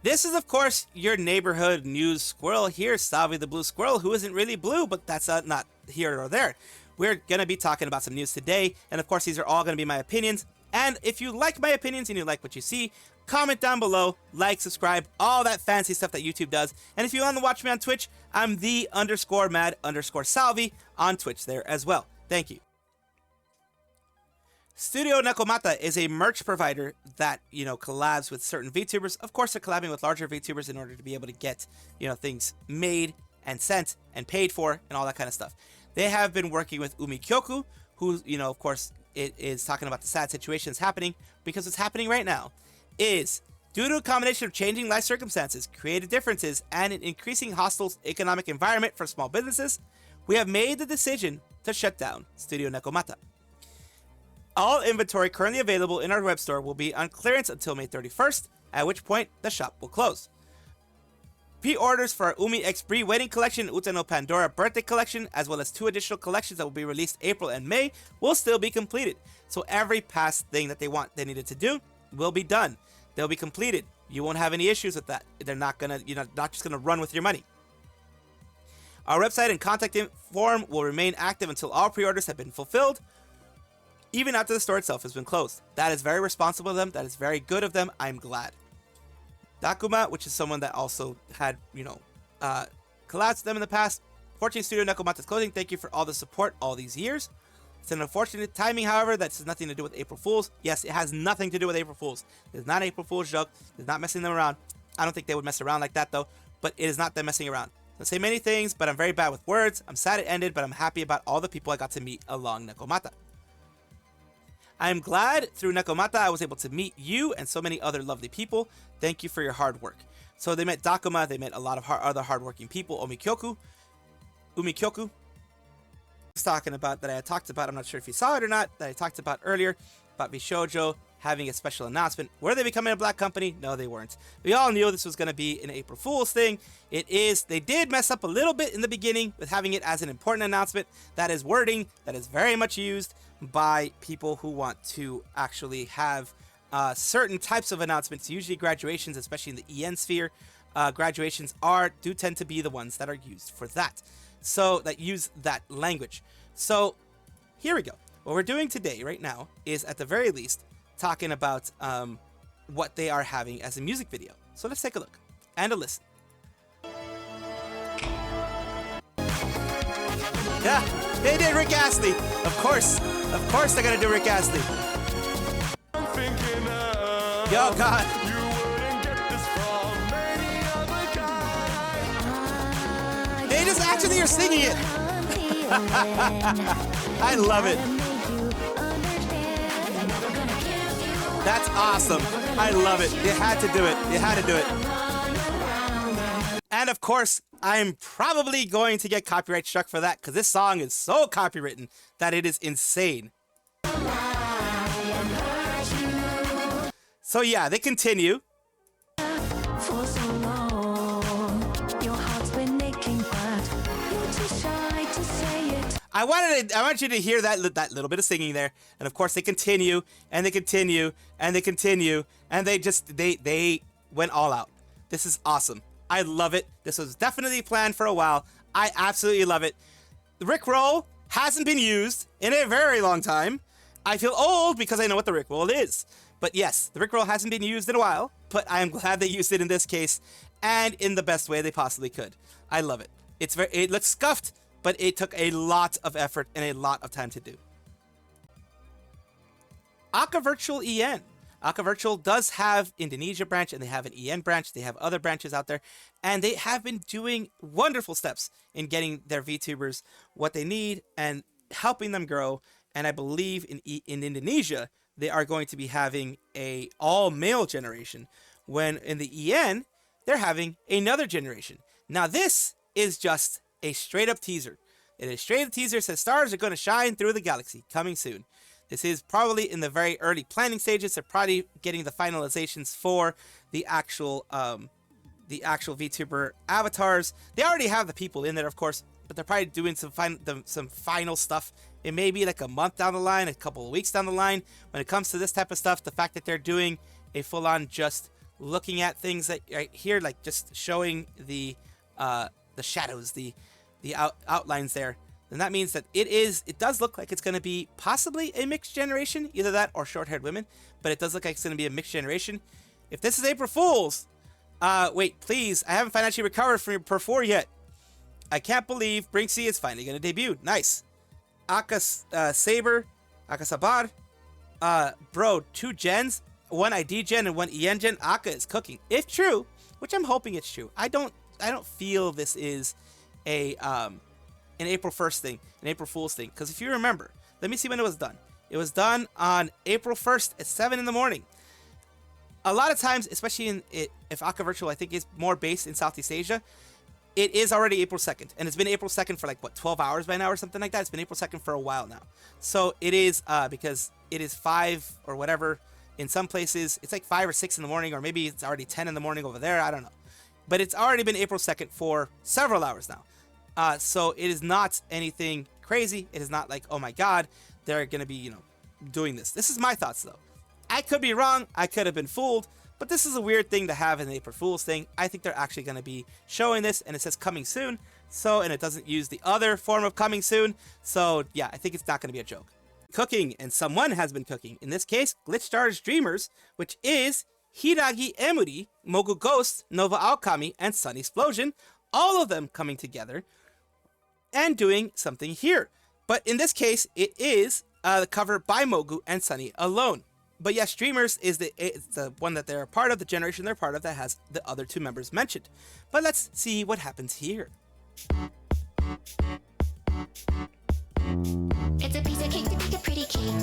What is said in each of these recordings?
This is, of course, your neighborhood news squirrel here, Salvi the Blue Squirrel, who isn't really blue, but that's not here or there. We're going to be talking about some news today, and of course, these are all going to be my opinions. And if you like my opinions and you like what you see, comment down below, like, subscribe, all that fancy stuff that YouTube does. And if you want to watch me on Twitch, I'm the_mad_Salvi on Twitch there as well. Thank you. Studio Nekomata is a merch provider that, collabs with certain VTubers. Of course, they're collabing with larger VTubers in order to be able to get, things made and sent and paid for and all that kind of stuff. They have been working with Umikyoku, who, of course, it is talking about the sad situations happening, because what's happening right now is due to a combination of changing life circumstances, creative differences, and an increasing hostile economic environment for small businesses, we have made the decision to shut down Studio Nekomata. All inventory currently available in our web store will be on clearance until May 31st, at which point the shop will close. Pre-orders for our Umi X Brie Wedding Collection, Uta no Pandora Birthday Collection, as well as 2 additional collections that will be released April and May, will still be completed. So every past thing that they needed to do will be done. They'll be completed. You won't have any issues with that. They're not gonna, not just gonna run with your money. Our website and contact form will remain active until all pre-orders have been fulfilled, even after the store itself has been closed. That is very responsible of them. That is very good of them. I'm glad. Dakuma, which is someone that also had, collabs with them in the past. Fortune Studio Nekomata's closing. Thank you for all the support all these years. It's an unfortunate timing, however, that has nothing to do with April Fools. Yes, it has nothing to do with April Fools. It's not an April Fool's joke. It's not messing them around. I don't think they would mess around like that, though. But it is not them messing around. I say many things, but I'm very bad with words. I'm sad it ended, but I'm happy about all the people I got to meet along Nekomata. I'm glad through Nekomata I was able to meet you and so many other lovely people. Thank you for your hard work. So they met Dakuma, they met a lot of other hardworking people. Umikyoku was talking about that I had talked about. I'm not sure if you saw it or not. That I talked about earlier about VShojo having a special announcement. Were they becoming a black company? No, they weren't. We all knew this was going to be an April Fool's thing. It is. They did mess up a little bit in the beginning with having it as an important announcement. That is wording that is very much used by people who want to actually have certain types of announcements, usually graduations, especially in the EN sphere. Graduations do tend to be the ones that are used for that. So that use that language. So here we go. What we're doing today, right now, is at the very least talking about what they are having as a music video. So let's take a look and a listen. Yeah, they did Rick Astley. Of course they're gonna do Rick Astley. Yo, God. They just actually are singing it. I love it. That's awesome. I love it. You had to do it. You had to do it. And of course, I'm probably going to get copyright struck for that because this song is so copywritten that it is insane. So yeah, they continue. I want you to hear that little bit of singing there, and of course they continue and they continue and they continue, and they went all out. This is awesome. I love it. This was definitely planned for a while. I absolutely love it. The Rickroll hasn't been used in a very long time. I feel old because I know what the Rickroll is. But yes, the Rickroll hasn't been used in a while, but I am glad they used it in this case and in the best way they possibly could. I love it. It looks scuffed, but it took a lot of effort and a lot of time to do. Aka Virtual EN. Aka Virtual does have Indonesia branch and they have an EN branch. They have other branches out there, and they have been doing wonderful steps in getting their VTubers what they need and helping them grow. And I believe in Indonesia, they are going to be having a all-male generation, when in the EN, they're having another generation. Now this is just a straight-up teaser. It is straight-up teaser. Says stars are going to shine through the galaxy. Coming soon. This is probably in the very early planning stages. They're probably getting the finalizations for the actual VTuber avatars. They already have the people in there, of course, but they're probably doing some final stuff. It may be like a month down the line, a couple of weeks down the line. When it comes to this type of stuff, the fact that they're doing a full-on just looking at things that right here, like just showing the shadows, the outlines there, then that means that it does look like it's going to be possibly a mixed generation, either that or short-haired women, but it does look like it's going to be a mixed generation. If this is April Fool's, wait, please, I haven't financially recovered from your per 4 yet. I can't believe Brinksy is finally going to debut. Nice. Saber, Akasabar, bro, 2 gens, 1 ID gen and 1 EN gen. Aka is cooking. If true, which I'm hoping it's true. I don't feel this is a an April 1st thing, an April Fool's thing. Because if you remember, let me see when it was done. It was done on April 1st at 7 in the morning. A lot of times, especially if Aka Virtual, I think is more based in Southeast Asia, it is already April 2nd. And it's been April 2nd for like, what, 12 hours by now or something like that? It's been April 2nd for a while now. So it is, because it is 5 or whatever. In some places, it's like 5 or 6 in the morning, or maybe it's already 10 in the morning over there. I don't know. But it's already been April 2nd for several hours now. So it is not anything crazy. It is not like, oh my God, they're going to be, doing this. This is my thoughts, though. I could be wrong. I could have been fooled. But this is a weird thing to have in the April Fool's thing. I think they're actually going to be showing this, and it says coming soon. So, and it doesn't use the other form of coming soon. So, yeah, I think it's not going to be a joke. Cooking, and someone has been cooking. In this case, Glitchstar's Dreamers, which is Hiragi Emuri, Mogughost, Nova Alchemy, and sunnysplosion. All of them coming together and doing something here. But in this case, it is the cover by Mogu and Sunny alone. But yes, Streamers is the one that they're a part of, the generation they're part of that has the other 2 members mentioned. But let's see what happens here. It's a piece of cake to make a pretty cake.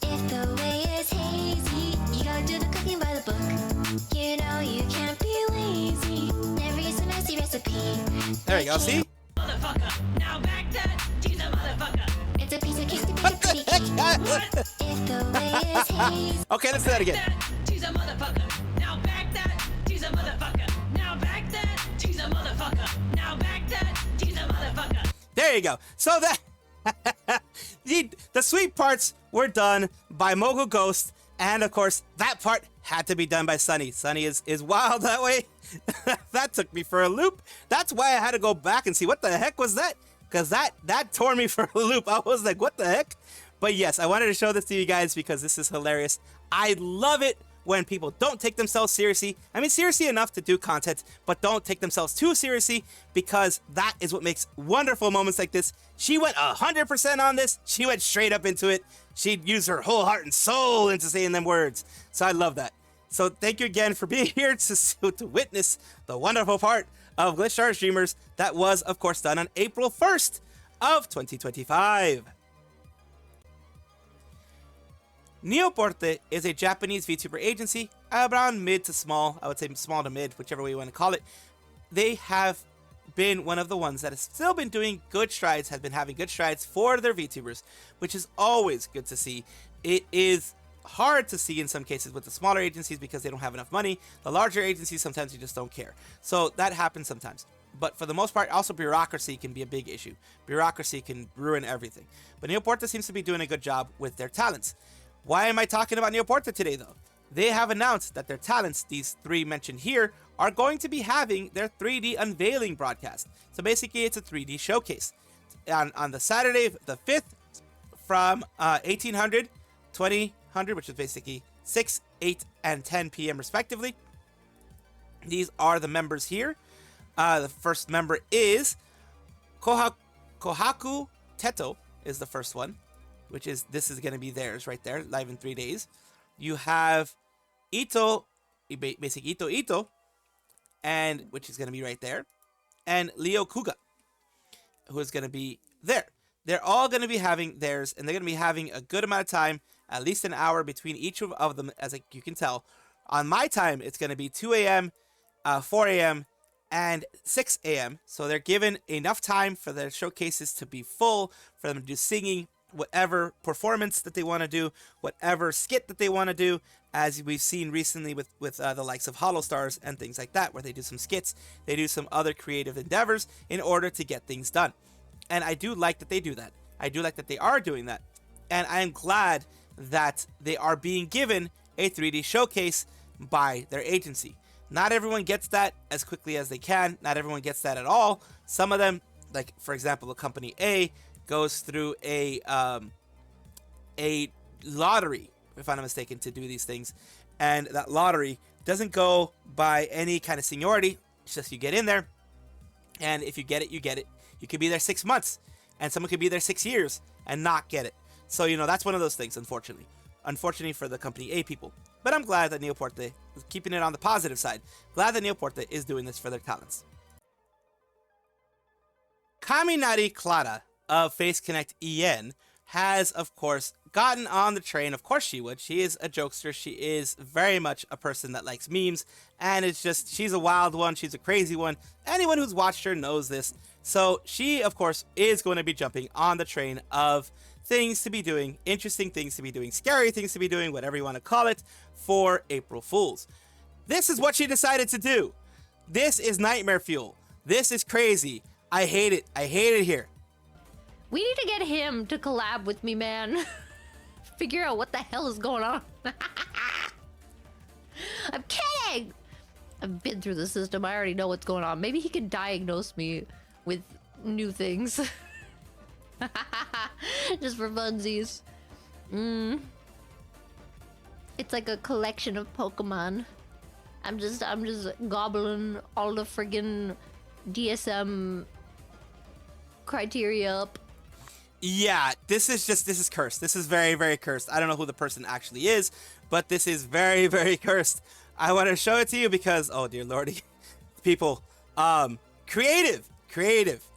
If the way is hazy, you gotta do the cooking by the book. You know you can't be lazy. Never use a messy recipe. There you go, see? Motherfucker, now back that, tease a motherfucker. It's a piece of cake to make a pretty cake. If the way is hazy. Okay, let's do that again. Tease a motherfucker, now back that, tease a motherfucker. Now back that, tease a motherfucker. Now back that, tease a motherfucker. There you go. So that the sweet parts were done by Mogughost, and of course that part had to be done by Sunny. Sunny is wild that way. That took me for a loop. That's why I had to go back and see what the heck was that, because that tore me for a loop. I was like, what the heck? But yes, I wanted to show this to you guys because this is hilarious. I love it when people don't take themselves seriously. I mean, seriously enough to do content, but don't take themselves too seriously, because that is what makes wonderful moments like this. She went 100% on this. She went straight up into it. She used her whole heart and soul into saying them words. So I love that. So thank you again for being here to witness the wonderful part of Glitchstar Streamers that was, of course, done on April 1st of 2025. Neo-Porte is a Japanese VTuber agency, around mid to small, I would say small to mid, whichever way you want to call it. They have been one of the ones that has still been doing good strides, has been having good strides for their VTubers, which is always good to see. It is hard to see in some cases with the smaller agencies because they don't have enough money. The larger agencies, sometimes you just don't care. So that happens sometimes. But for the most part, also bureaucracy can be a big issue. Bureaucracy can ruin everything. But Neo-Porte seems to be doing a good job with their talents. Why am I talking about Neo-Porte today, though? They have announced that their talents, these 3 mentioned here, are going to be having their 3D unveiling broadcast. So basically, it's a 3D showcase. On the Saturday, the 5th, from 1800, 2000, which is basically 6, 8, and 10 p.m. respectively. These are the members here. The first member is Kohaku Teto is the first one, which is, this is going to be theirs right there, live in 3 days. You have Ito, basic Ito, and which is going to be right there, and Leo Kuga, who is going to be there. They're all going to be having theirs, and they're going to be having a good amount of time, at least an hour between each of them, as you can tell. On my time, it's going to be 2 a.m., 4 a.m., and 6 a.m. So they're given enough time for their showcases to be full, for them to do singing, whatever performance that they want to do, whatever skit that they want to do, as we've seen recently with the likes of Holostars and things like that, where they do some skits, they do some other creative endeavors in order to get things done. And I do like that they do that. I do like that they are doing that. And I am glad that they are being given a 3D showcase by their agency. Not everyone gets that as quickly as they can. Not everyone gets that at all. Some of them, like for example, the company A goes through a lottery, if I'm not mistaken, to do these things, and that lottery doesn't go by any kind of seniority. It's just you get in there, and if you get it, you get it. You could be there 6 months, and someone could be there 6 years and not get it. So, that's one of those things, unfortunately. Unfortunately for the company A people. But I'm glad that Neo-Porte is keeping it on the positive side. Glad that Neo-Porte is doing this for their talents. Kaminari Clara of PhaseConnect EN has, of course, gotten on the train. Of course she would. She is a jokester. She is very much a person that likes memes. And it's just, she's a wild one. She's a crazy one. Anyone who's watched her knows this. So she, of course, is going to be jumping on the train of things to be doing, interesting things to be doing, scary things to be doing, whatever you want to call it, for April Fools. This is what she decided to do. This is nightmare fuel. This is crazy. I hate it. I hate it here. We need to get him to collab with me, man. Figure out what the hell is going on. I'm kidding! I've been through the system. I already know what's going on. Maybe he can diagnose me with new things. Just for funsies. It's like a collection of Pokemon. I'm just gobbling all the friggin' DSM criteria up. Yeah, this is cursed. This is very, very cursed. I don't know who the person actually is, but this is very, very cursed. I want to show it to you because, oh dear lordy, people, creative.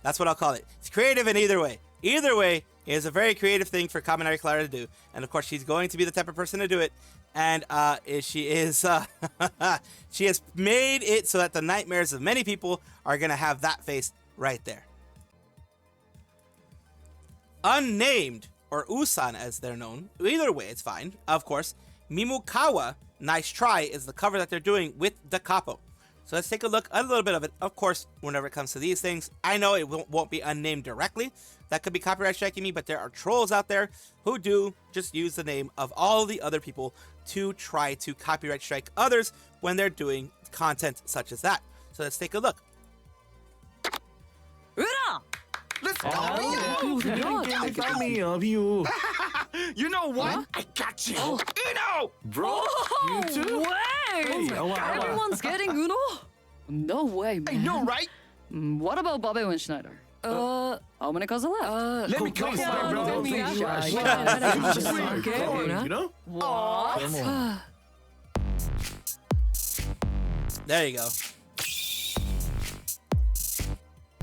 That's what I'll call it. It's creative in either way. Either way, it is a very creative thing for Kaminari Clara to do, and of course she's going to be the type of person to do it. And she has made it so that the nightmares of many people are gonna have that face right there. Unnamed, or Usan as they're known, either way it's fine. Of course, Mimukawa, nice try, is the cover that they're doing with Dacappo. So let's take a look, a little bit of it. Of course, whenever it comes to these things, I know it won't be unnamed directly. That could be copyright striking me, but there are trolls out there who do just use the name of all the other people to try to copyright strike others when they're doing content such as that. So let's take a look. Una! Let's go! I got me of you. You know what? I got you! Uno! Bro, you too? Way! Everyone's getting Uno? No way, man. I know, right? What about Bobby and Schneider? How many cards are left? Let me go, yeah, bro. let me ask. You know? What? There you go.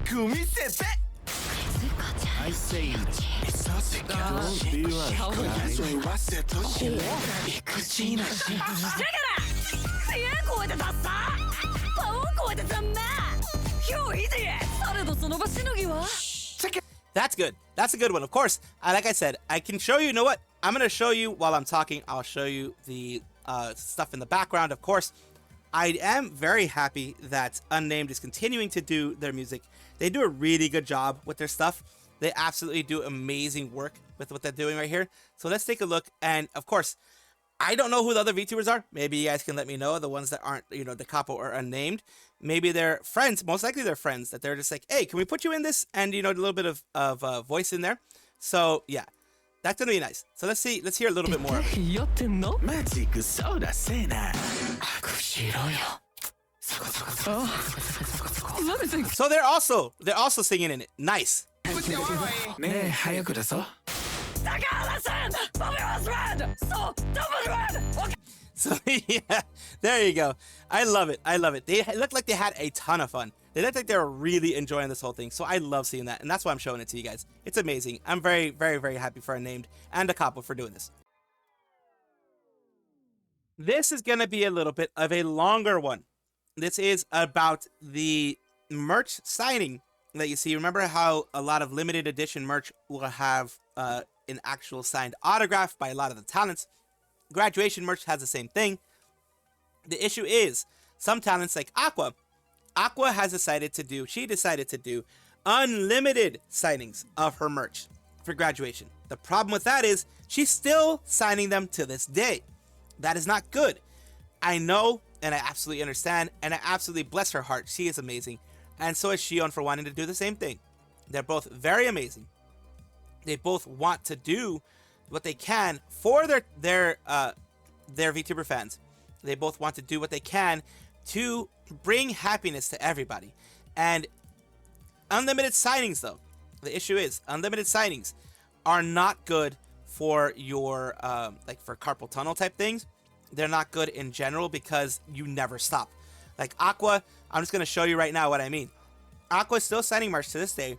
Kumisete! I say don't be like That's good. That's a good one. Of course, like I said, I can show you, you know what? I'm going to show you while I'm talking. I'll show you the stuff in the background, of course. I am very happy that Unnamed is continuing to do their music. They do a really good job with their stuff. They absolutely do amazing work with what they're doing right here. So let's take a look. And of course, I don't know who the other VTubers are. Maybe you guys can let me know, the ones that aren't, Dacappo or Unnamed. Maybe they're friends. Most likely they're friends that they're just like, hey, can we put you in this? And, a little bit of voice in there. So yeah, that's going to be nice. So let's see. Let's hear a little bit more of it. magic soda sena. So they're also singing in it. Nice. Ne, hayaku desu. Listen! Bobby was red! So, double red! Okay. So yeah, there you go. I love it. I love it. They look like they had a ton of fun. They look like they were really enjoying this whole thing. So I love seeing that. And that's why I'm showing it to you guys. It's amazing. I'm very, very, very happy for Unnamed and Dacappo for doing this. This is going to be a little bit of a longer one. This is about the merch signing that you see. Remember how a lot of limited edition merch will have an actual signed autograph by a lot of the talents? Graduation merch has the same thing. The issue is some talents like Aqua decided to do unlimited signings of her merch for graduation. The problem with that is she's still signing them to this day. That is not good. I know, and I absolutely understand, and I absolutely bless her heart. She is amazing. And so is Shion for wanting to do the same thing. They're both very amazing. They both want to do what they can for their VTuber fans. They both want to do what they can to bring happiness to everybody. And unlimited signings, though, the issue is unlimited signings are not good for your like for carpal tunnel type things. They're not good in general because you never stop. Like Aqua, I'm just gonna show you right now what I mean. Aqua is still signing merch to this day,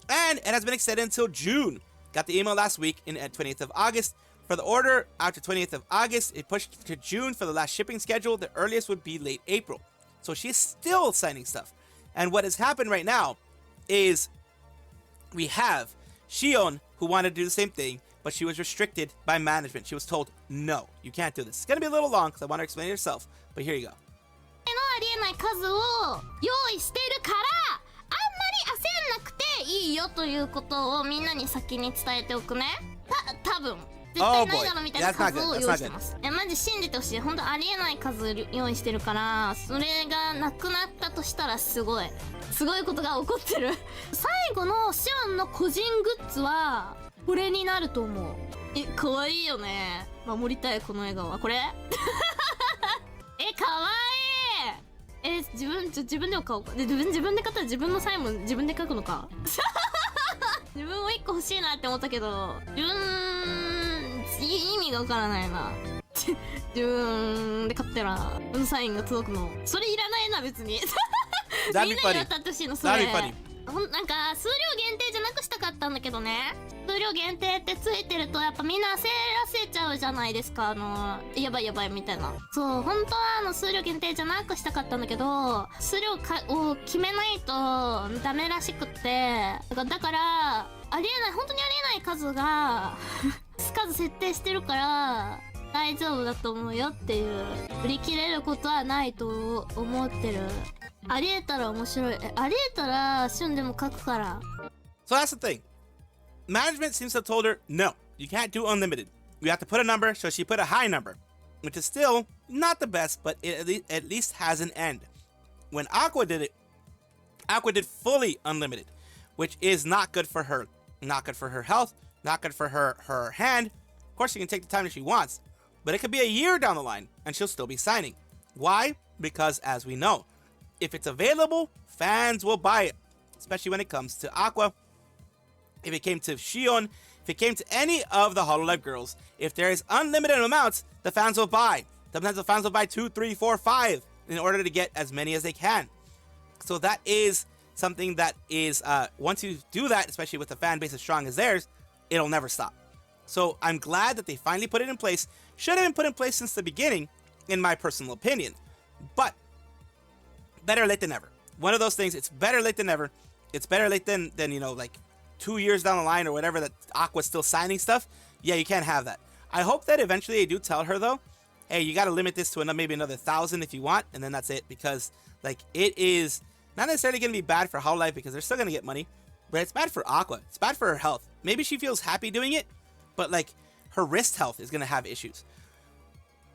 and it has been extended until June. Got the email last week at 20th of August. For the order after 20th of August, it pushed to June for the last shipping schedule. The earliest would be late April. So she's still signing stuff. And what has happened right now is we have Shion, who wanted to do the same thing, but she was restricted by management. She was told, no, you can't do this. It's going to be a little long because I want to explain it yourself, but here you go. のありえない数を用意してるからあんまり焦んなくていいよということをみんなに先に伝えておくね。多分絶対ないだろみたいな数を用意してます。マジ信じてほしい。本当ありえない数用意してるからそれがなくなったとしたらすごいことが起こってる。最後のシオンの個人グッズはこれになると思う。可愛いよね。守りたいこの笑顔はこれ。可愛い。自分でも買おうか。で自分で買ったら自分のサインも自分で書くのか。自分も1個欲しいなって思ったけど意味がわからないな。自分で買ったらサインが届くのそれいらないな別に。みんなに渡ってほしいのそれ。なんか数量限定じゃなくしたかったんだけどね。数量限定ってついてるとやっぱみんな焦らせちゃうじゃないですか。やばいみたいな。そう本当は数量限定じゃなくしたかったんだけど数量を決めないとダメらしくってだからありえない本当にありえない数が数設定してるから大丈夫だと思うよっていう売り切れることはないと思ってる。ありえたら面白い。ありえたら旬でも書くから。 So that's the thing. Management seems to have told her, no, you can't do unlimited. You have to put a number, so she put a high number, which is still not the best, but it at least has an end. When Aqua did it, Aqua did fully unlimited, which is not good for her. Not good for her health, not good for her hand. Of course, she can take the time that she wants, but it could be a year down the line, and she'll still be signing. Why? Because, as we know, if it's available, fans will buy it, especially when it comes to Aqua. If it came to Shion, if it came to any of the Hololive girls, if there is unlimited amounts, the fans will buy. Sometimes the fans will buy 2, 3, 4, 5 in order to get as many as they can. So that is something that is, once you do that, especially with a fan base as strong as theirs, it'll never stop. So I'm glad that they finally put it in place. Should have been put in place since the beginning, in my personal opinion. But better late than never. One of those things, it's better late than never. It's better late than you know, like 2 years down the line or whatever that Aqua's still signing stuff. Yeah, you can't have that. I hope that eventually they do tell her though, hey, you got to limit this to maybe another 1,000 if you want, and then that's it, because like it is not necessarily going to be bad for Hololive because they're still going to get money, but it's bad for Aqua. It's bad for her health. Maybe she feels happy doing it, but like her wrist health is going to have issues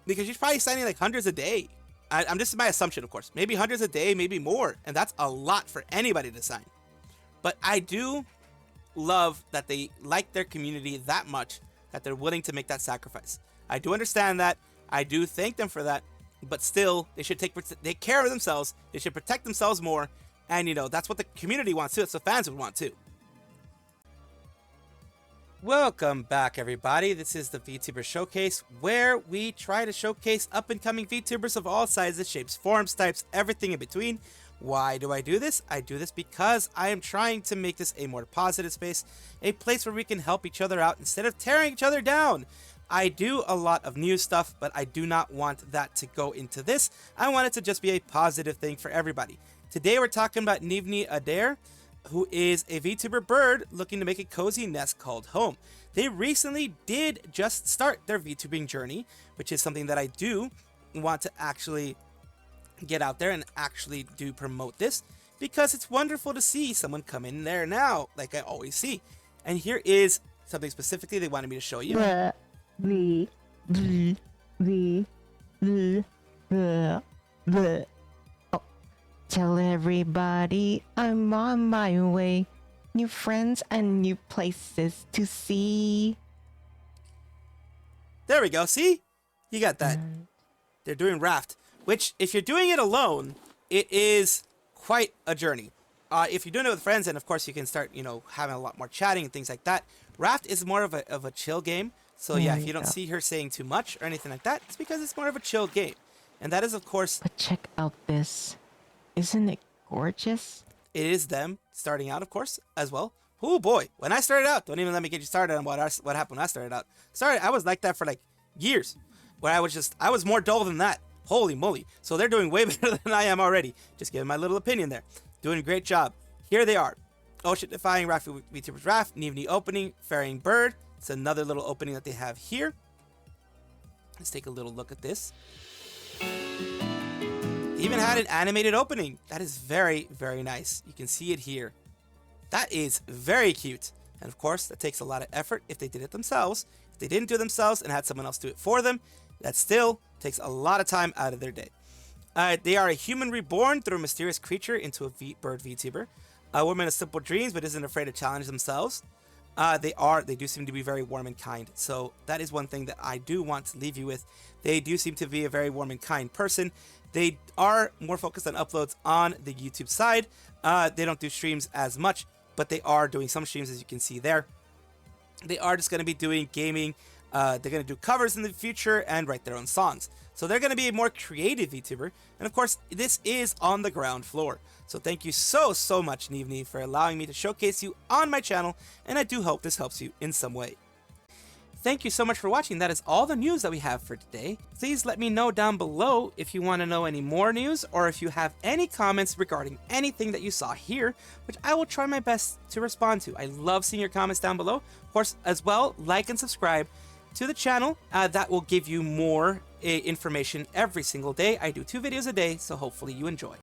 because she's probably signing like hundreds a day. This is my assumption, of course. Maybe hundreds a day, maybe more, and that's a lot for anybody to sign. But I do love that they like their community that much that they're willing to make that sacrifice. I do understand that. I do thank them for that. But still, they should take care of themselves. They should protect themselves more. And, you know, that's what the community wants too. It's what fans would want too. Welcome back, everybody. This is the VTuber Showcase, where we try to showcase up-and-coming VTubers of all sizes, shapes, forms, types, everything in between. Why do I do this? I do this because I am trying to make this a more positive space, a place where we can help each other out instead of tearing each other down. I do a lot of news stuff, but I do not want that to go into this. I want it to just be a positive thing for everybody. Today we're talking about Nivni Adair, who is a VTuber bird looking to make a cozy nest called home. They recently did just start their VTubing journey, which is something that I do want to actually get out there and actually do promote this, because it's wonderful to see someone come in there now, like I always see. And here is something specifically they wanted me to show you. Bleh, bleh. Oh, tell everybody I'm on my way. New friends and new places to see. There we go. See? You got that. They're doing Raft, which, if you're doing it alone, it is quite a journey. If you're doing it with friends, then of course you can start, having a lot more chatting and things like that. Raft is more of a chill game. So yeah, if you don't see her saying too much or anything like that, it's because it's more of a chill game. And that is, of course... But check out this. Isn't it gorgeous? It is them starting out, of course, as well. Oh boy, when I started out, don't even let me get you started on what happened when I started out. I was like that for like years, where I was more dull than that. Holy moly. So they're doing way better than I am already. Just giving my little opinion there. Doing a great job. Here they are. Ocean Defying, Raft VTubers Raft, Nivni Opening, Ferrying Bird. It's another little opening that they have here. Let's take a little look at this. They even had an animated opening. That is very, very nice. You can see it here. That is very cute. And of course, that takes a lot of effort if they did it themselves. If they didn't do it themselves and had someone else do it for them, that still takes a lot of time out of their day. They are a human reborn through a mysterious creature into a bird VTuber. A woman of simple dreams but isn't afraid to challenge themselves. They do seem to be very warm and kind. So that is one thing that I do want to leave you with. They do seem to be a very warm and kind person. They are more focused on uploads on the YouTube side. They don't do streams as much, but they are doing some streams, as you can see there. They are just going to be doing gaming. They're going to do covers in the future and write their own songs. So they're going to be a more creative VTuber. And of course, this is on the ground floor. So thank you so much, Nivni, for allowing me to showcase you on my channel. And I do hope this helps you in some way. Thank you so much for watching. That is all the news that we have for today. Please let me know down below if you want to know any more news or if you have any comments regarding anything that you saw here, which I will try my best to respond to. I love seeing your comments down below. Of course, as well, like and subscribe to the channel. That will give you more information every single day. I do 2 videos a day, so hopefully you enjoy.